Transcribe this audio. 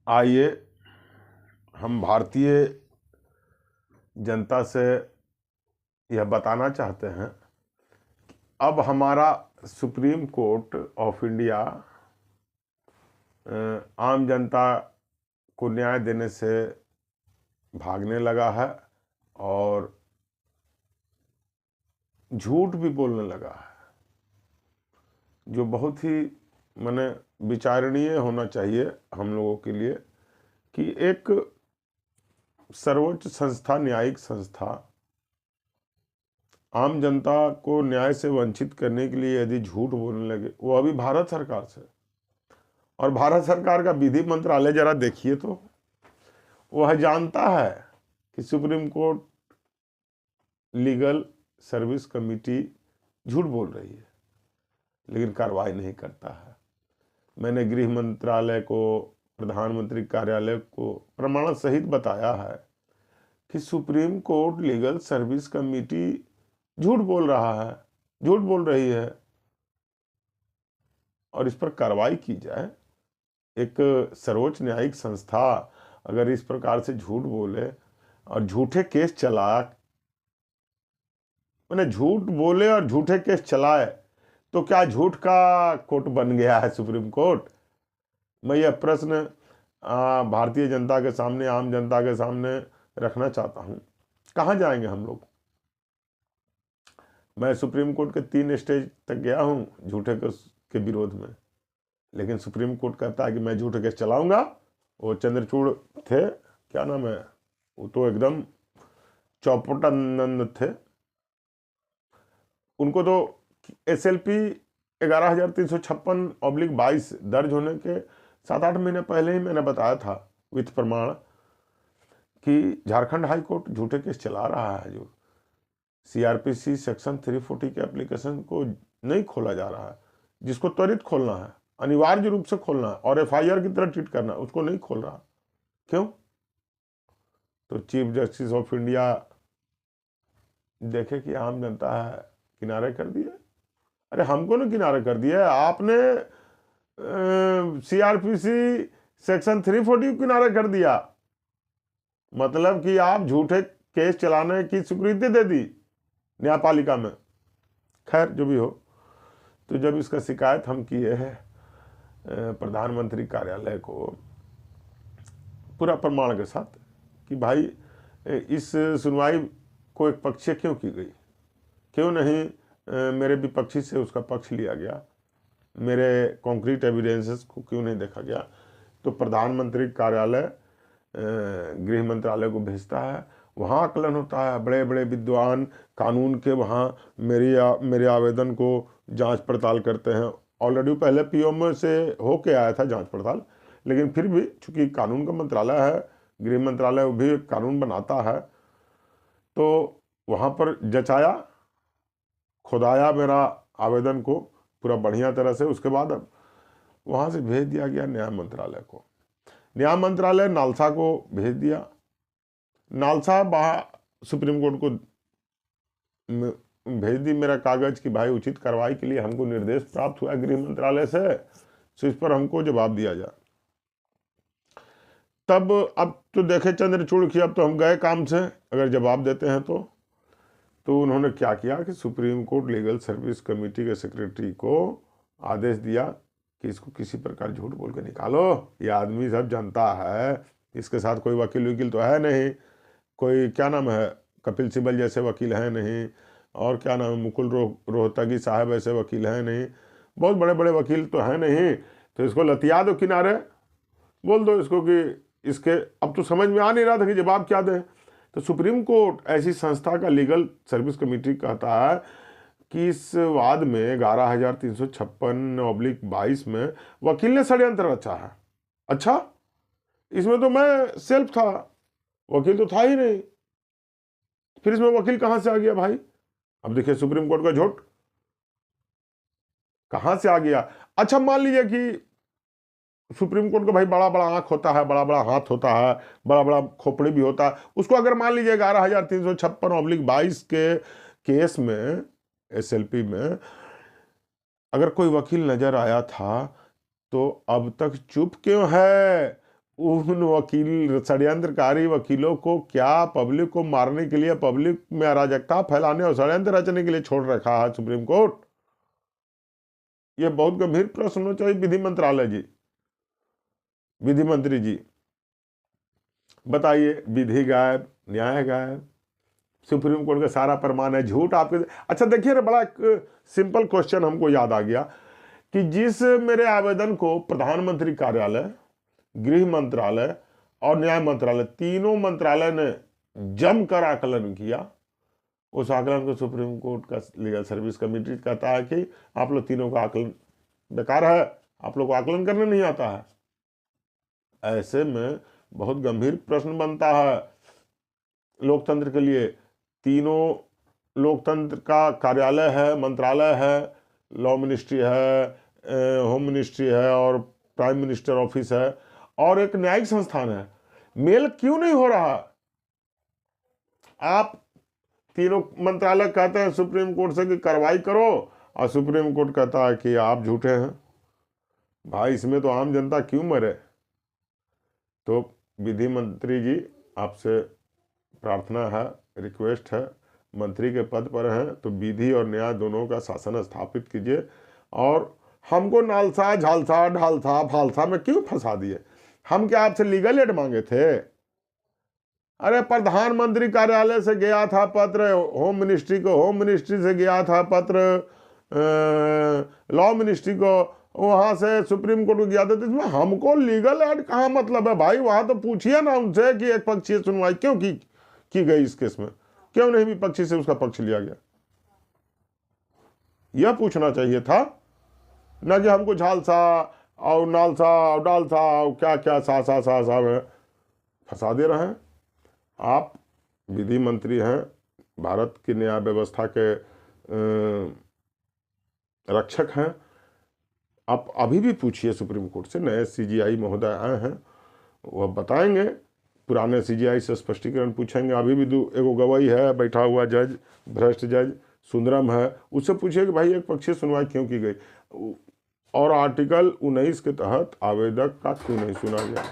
आइए हम भारतीय जनता से यह बताना चाहते हैं, अब हमारा सुप्रीम कोर्ट ऑफ इंडिया आम जनता को न्याय देने से भागने लगा है और झूठ भी बोलने लगा है, जो बहुत ही माने विचारणीय होना चाहिए हम लोगों के लिए कि एक सर्वोच्च संस्था, न्यायिक संस्था आम जनता को न्याय से वंचित करने के लिए यदि झूठ बोलने लगे, वो अभी भारत सरकार से, और भारत सरकार का विधि मंत्रालय जरा देखिए तो वह जानता है कि supreme court legal service committee झूठ बोल रही है, लेकिन कार्रवाई नहीं करता है। मैंने गृह मंत्रालय को, प्रधानमंत्री कार्यालय को प्रमाण सहित बताया है कि supreme court legal service committee झूठ बोल रहा है, झूठ बोल रही है, और इस पर कार्रवाई की जाए। एक सर्वोच्च न्यायिक संस्था अगर इस प्रकार से झूठ बोले और झूठे केस चला, मैंने झूठ बोले और झूठे केस चलाए, तो क्या झूठ का कोर्ट बन गया है सुप्रीम कोर्ट? मैं यह प्रश्न भारतीय जनता के सामने, आम जनता के सामने रखना चाहता हूं। कहां जाएंगे हम लोग? मैं सुप्रीम कोर्ट के 3 स्टेज तक गया हूं झूठे केस के विरोध में, लेकिन सुप्रीम कोर्ट कहता है कि मैं झूठे केस चलाऊंगा। वो चंद्रचूड़ थे, क्या नाम है, वो तो एकदम चौपटानंद थे, उनको तो SLP 11,356/22 दर्ज होने के 7-8 महीने पहले ही मैंने बताया था विथ प्रमाण कि झारखंड हाई कोर्ट झूठे केस चला रहा है। जो CRPC सेक्शन 340 के एप्लीकेशन को नहीं खोला जा रहा है, जिसको त्वरित खोलना है, अनिवार्य रूप से खोलना है और FIR की तरह ट्रीट करना है, उसको नहीं खोल रहा। क्यों? तो चीफ जस्टिस ऑफ इंडिया देखे कि आम जनता है, किनारे कर दिए। अरे हमको ना किनारे कर दिया, आपने CRPC सेक्शन 340 किनारे कर दिया, मतलब कि आप झूठे केस चलाने की स्वीकृति दे दी न्यायपालिका में। खैर जो भी हो, तो जब इसका शिकायत हम किए हैं प्रधानमंत्री कार्यालय को पूरा प्रमाण के साथ कि भाई इस सुनवाई को एक पक्षीय क्यों की गई, क्यों नहीं मेरे विपक्षी से उसका पक्ष लिया गया, मेरे कॉन्क्रीट एविडेंसेस को क्यों नहीं देखा गया, तो प्रधानमंत्री कार्यालय गृह मंत्रालय को भेजता है, वहाँ आकलन होता है, बड़े बड़े विद्वान कानून के वहाँ मेरे आवेदन को जांच पड़ताल करते हैं। ऑलरेडी पहले PO से होके आया था जांच पड़ताल, लेकिन फिर भी चूंकि कानून का मंत्रालय है, गृह मंत्रालय भी कानून बनाता है, तो वहाँ पर जचाया, खुदाया मेरा आवेदन को पूरा बढ़िया तरह से। उसके बाद अब वहाँ से भेज दिया गया न्याय मंत्रालय को, न्याय मंत्रालय नालसा को भेज दिया, नालसा सुप्रीम कोर्ट को भेज दी मेरा कागज कि भाई उचित कार्रवाई के लिए हमको निर्देश प्राप्त हुआ गृह मंत्रालय से, तो इस पर हमको जवाब दिया जाए। तब अब तो देखे चंद्रचूड़ की, अब तो हम गए काम से, अगर जवाब देते हैं तो उन्होंने क्या किया कि supreme court legal service committee के सेक्रेटरी को आदेश दिया कि इसको किसी प्रकार झूठ बोल के निकालो। ये आदमी सब जानता है, इसके साथ कोई वकील तो है नहीं, कोई क्या नाम है कपिल सिब्बल जैसे वकील हैं नहीं, और क्या नाम है मुकुल रोहतगी साहब ऐसे वकील हैं नहीं, बहुत बड़े बड़े वकील तो हैं नहीं, तो इसको लतिया दो किनारे, बोल दो इसको कि इसके, अब तो समझ में आ नहीं रहा था कि जवाब क्या दें। तो सुप्रीम कोर्ट ऐसी संस्था का लीगल सर्विस कमेटी कहता है कि इस वाद में 11,356/22 में वकील ने षड्यंत्र रचा है। अच्छा, इसमें तो मैं सेल्फ था, वकील तो था ही नहीं, फिर इसमें वकील कहां से आ गया भाई? अब देखिए सुप्रीम कोर्ट का झूठ कहां से आ गया। अच्छा, मान लीजिए कि सुप्रीम कोर्ट का भाई बड़ा बड़ा आंख होता है, बड़ा बड़ा हाथ होता है, बड़ा बड़ा खोपड़ी भी होता है, उसको अगर मान लीजिए 11,356/22 के केस में, SLP में अगर कोई वकील नजर आया था, तो अब तक चुप क्यों है? उन वकील षड्यंत्रकारी वकीलों को क्या पब्लिक को मारने के लिए, पब्लिक में अराजकता फैलाने और षड्यंत्र रचने के लिए छोड़ रखा है सुप्रीम कोर्ट? ये बहुत गंभीर प्रश्न होना चाहिए विधि मंत्रालय जी, विधि मंत्री जी। बताइए, विधि गायब, न्याय गायब, सुप्रीम कोर्ट का सारा प्रमाण है झूठ आपके। अच्छा देखिए, बड़ा एक सिंपल क्वेश्चन हमको याद आ गया कि जिस मेरे आवेदन को प्रधानमंत्री कार्यालय, गृह मंत्रालय और न्याय मंत्रालय, तीनों मंत्रालय ने जमकर आकलन किया, उस आकलन को सुप्रीम कोर्ट का लीगल सर्विस कमेटी कहता है कि आप लोग तीनों का आकलन बेकार है, आप लोग को आकलन करने नहीं आता है। ऐसे में बहुत गंभीर प्रश्न बनता है लोकतंत्र के लिए। तीनों लोकतंत्र का कार्यालय है, मंत्रालय है, लॉ मिनिस्ट्री है, होम मिनिस्ट्री है और प्राइम मिनिस्टर ऑफिस है और एक न्यायिक संस्थान है। मेल क्यों नहीं हो रहा? आप तीनों मंत्रालय कहते हैं सुप्रीम कोर्ट से कि कार्रवाई करो और सुप्रीम कोर्ट कहता है कि आप झूठे हैं। भाई इसमें तो आम जनता क्यों मरे? तो विधि मंत्री जी, आपसे प्रार्थना है, रिक्वेस्ट है, मंत्री के पद पर हैं तो विधि और न्याय दोनों का शासन स्थापित कीजिए और हमको नालसा, झालसा, ढालसा, फालसा में क्यों फंसा दिए? हम क्या आपसे लीगल एड मांगे थे? अरे प्रधानमंत्री कार्यालय से गया था पत्र होम मिनिस्ट्री को, होम मिनिस्ट्री से गया था पत्र लॉ मिनिस्ट्री को, वहां से सुप्रीम कोर्ट को गया था। तो इसमें हमको लीगल एड कहाँ मतलब है भाई? वहां तो पूछिए ना उनसे कि एक पक्षीय सुनवाई क्यों की गई इस केस में, क्यों नहीं विपक्षी से उसका पक्ष लिया गया? यह पूछना चाहिए था, ना कि हमको झालसा और नालसा और डालसा और क्या क्या सा में फंसा दे रहे हैं। आप विधि मंत्री हैं, भारत की न्याय व्यवस्था के रक्षक हैं। आप अभी भी पूछिए सुप्रीम कोर्ट से, नए सीजीआई महोदय आए हैं, वह बताएंगे, पुराने सीजीआई से स्पष्टीकरण पूछेंगे। अभी भी एगो गवाही है बैठा हुआ जज, भ्रष्ट जज सुंदरम है, उससे पूछिए कि भाई एक पक्षीय सुनवाई क्यों की गई और आर्टिकल 19 के तहत आवेदक का क्यों नहीं सुना गया।